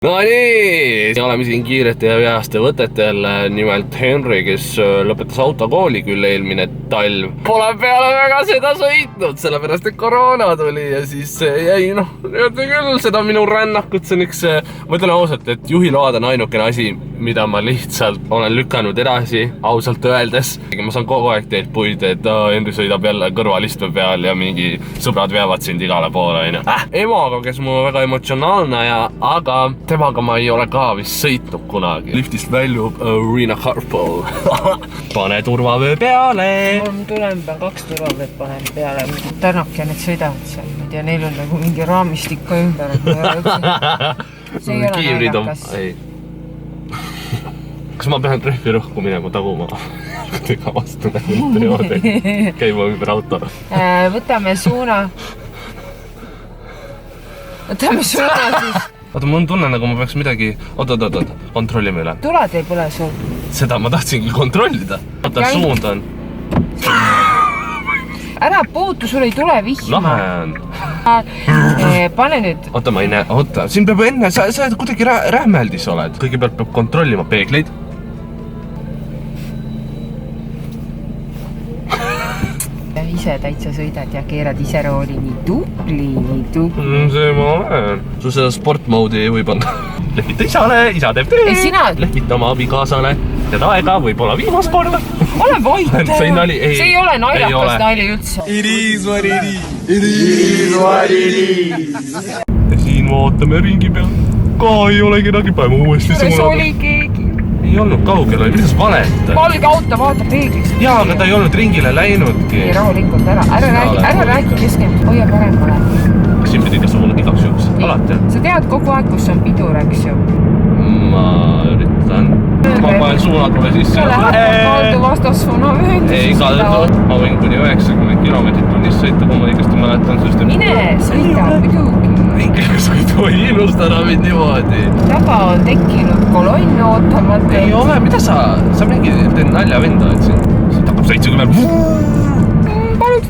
No nii, oleme siin kiirete ja veaste võtetel, nimelt Henry, kes lõpetas autokooli küll eelmine talv. Pole peale väga seda sõitnud, sellepärast et koroona tuli ja siis jäi, küll seda minu rännakut, see on üks, ma ütlen ausalt, et juhiload on ainukene asi, mida ma lihtsalt olen lükanud edasi, ausalt öeldes. Ma saan kogu aeg teilt puid, et Henry sõidab jälle kõrvalistme peal ja mingi sõbrad veavad sind igale poole. Emoga, kes mu väga emotsionaalne aga temaga ma ei ole ka vist sõitnud kunagi. Liftist väljub Riina Harpol. Pane turvavöö peale! Ma tulen peal 2 turvavööd panen peale. Tänak ja need sõidavad seal. Ma tea, neil on nagu mingi raamistik ka ümber. See ei ole naljakas. Kas ma pean trehvi rõhku minema taguma? Tega vastu käima ümber auto. Võtame suuna siis. Oota, mul on tunne, nagu ma peaks midagi... Oota, kontrollime üle. Tuled ei põle sul? Seda ma tahtsingi kontrollida. Oota, suund on. Ära puutu, sul ei tule vihma. Lahe on. Pane nüüd. Oota, ma ei näe. Oota, siin peab enne... Sa kuidagi rähmeldis oled. Kõigepealt peab kontrollima peegleid. Ise täitsa sõidad ja keerad ise rooli. Nii tubli. See ma olen. Sul seda sportmoodi ei või panna. Lehvita isale, isa teeb töö. Lehvita oma abikaasale. Tead aega, võib-olla viimast korda. Ole vait. See ei ole naljakas nali üldse. It is what it is. Ja siin vaatame ringi peal. Ka ei ole kedagi päeva uuesti suunada. Oli keegi. Ei olnud kaugel, kuidas valeta? Valge auto vaatab peegliks. Jaa, aga ta ei olnud ringile läinudki. Ei, rahulikult ära. Ära räägi keskemalt. Hoia paremale. Kas siin pidi ka suuna igaks juhuks? Alati, jah? Sa tead kogu aeg, kus on pidur, eks ju? Ma üritan. Ma panen suunatule sisse. Sa lähed kaldu vastassuuna ühendus. Ei, kaldu. Ma võin kuni 90 km tunnis sõita, kui ma õigesti mäletan. Mine, sõida muidugi. Ringiga sõidu ei ilustada mind niimoodi. Taga on tekkinud kolonn ootamata. Ei ole, mida sa mingi teed nalja venda, et siin hakkab 70. Paluks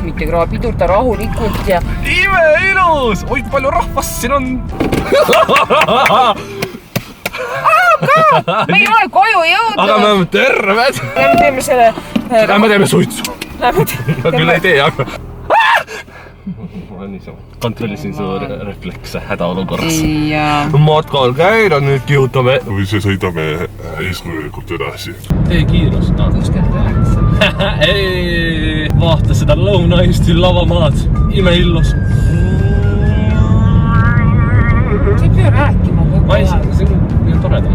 mitte kraavi, pidurda rahulikult ja... Ime ilus! Oi, palju rahvast siin on! Me ei ole koju jõudnud! Aga me oleme terved! Lähme teeme selle... Lähme teeme suitsu! Lähme küll ei tee, aga... Kontrollisin su reflekse hädaolukorras. Matkal käida, nüüd kihutame. Või see sõidame eeskujulikult edasi. Tee kiirus. 69. Ei, vaata seda Lõuna-Eesti lavamaad. Ime illus. Sa ei pea rääkima kogu aeg. See on toredam.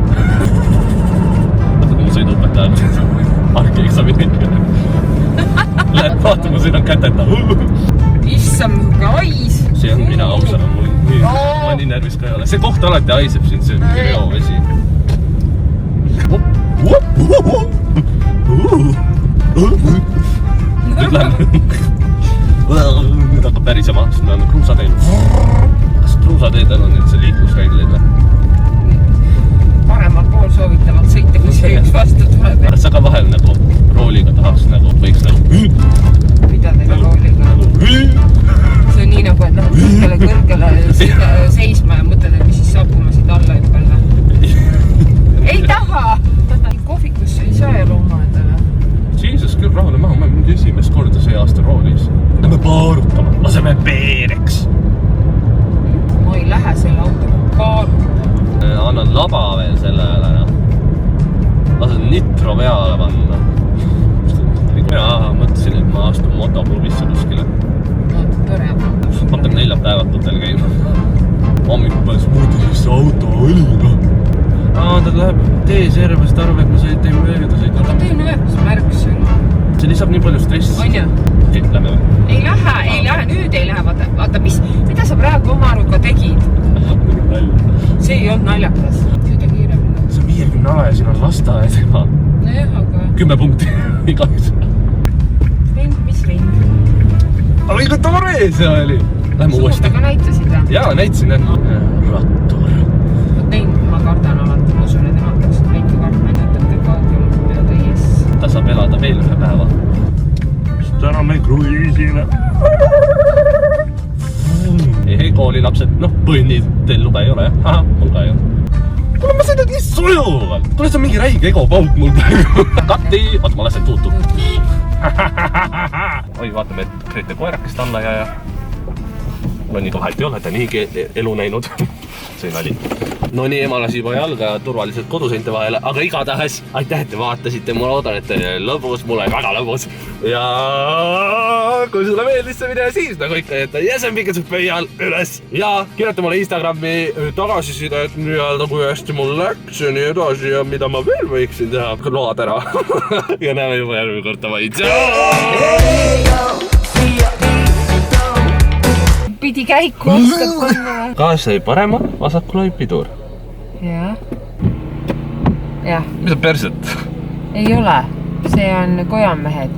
Vaata, kui mu sõiduõpetaja argieksamini. Lähed vaata, mu sõidan käteta. Issam, hais! See on mina ausana, ma nii närvis ka ei ole. See koht alati haiseb siin, see mingi reovesi. Nüüd läheme. Nüüd hakkab pärisema, sest me oleme kruusateed. Kas kruusateedel on nüüd see liiklusreeglid või? Paremal pool soovitavalt sõita, kui see üks vastu tuleb. Kas sa ka vahel nagu rooliga tahaks nagu, võiks nagu... Mida teile rooliga? See on nii nagu, et kõrgele seisma ja mõtled, et mis siis saab, kui ma siit alla hüppel. Ei taha! Kohvikusse ei saa ja looma endale. Jesus, küll rahule maha, ma olen esimest korda see aasta roolis. Lähme paarutama, laseme peereks. Ma ei lähe selle autoga paarutama. Annan laba veel selle ajal. Lasen nitro peale panna. Mina mõtlesin, et ma astun motoklubisse kuskile. Tore. Hakkan neljapäevakutel käima. Hommikupäes mõtlesin, see auto oli, ta läheb T-servest arve, et ma teen mööda sõita. Aga teen ööpas märks sul. See lisab nii palju stressi. On ju? Lähme või? Ei lähe, nüüd ei lähe. Vaata, mida sa praegu oma aruga tegid? See ei olnud naljakas. Sõida kiiremini. See on 50 ala ja siin on lasteaed ema. Nojah, aga... 10 punkti iganes. Mis ring? Aga ikka tore see oli. Lähme uuesti. Suurt aga näitasid või? Jaa, näitasin. Rattur. Ma kardan alati, ma usun, et emad peaksid väike kartma näitate kaugel peada ees. Ta saab elada veel ühe päeva. Täna me kruiisime. koolilapsed, noh, kõnnid, teil luba ei ole, jah? Ahah, mul ka ei ole. Kuule, ma sõidan nii sujuvalt. Kuule, see on mingi räige egopauk mul praegu. Katti, oota, ma lasen tuutu. Oi, vaatame, et Grete koerakest alla ja. No nii kohalt ei ole, ta niigi elu näinud. See nali. No nii, ema lasi juba jalga turvaliselt koduseinte vahele, aga igatahes aitäh, et te vaatasite. Ma loodan, et teil lõbus, mulle väga lõbus. Ja kui sulle meeldis see video, siis nagu ikka jätta jäsen pikesub pöial üles. Ja kirjuta mulle Instagrami tagasisidet nii-öelda, kui hästi mul läks ja nii edasi ja mida ma veel võiksin teha. Load ära. Ja näeme juba järgmine kord, tavai. Pidi käiku oskad panna. Kas sai parema, vasakul oli pidur? Jah. Jah. Mis on perset? Ei ole. See on kojamehed.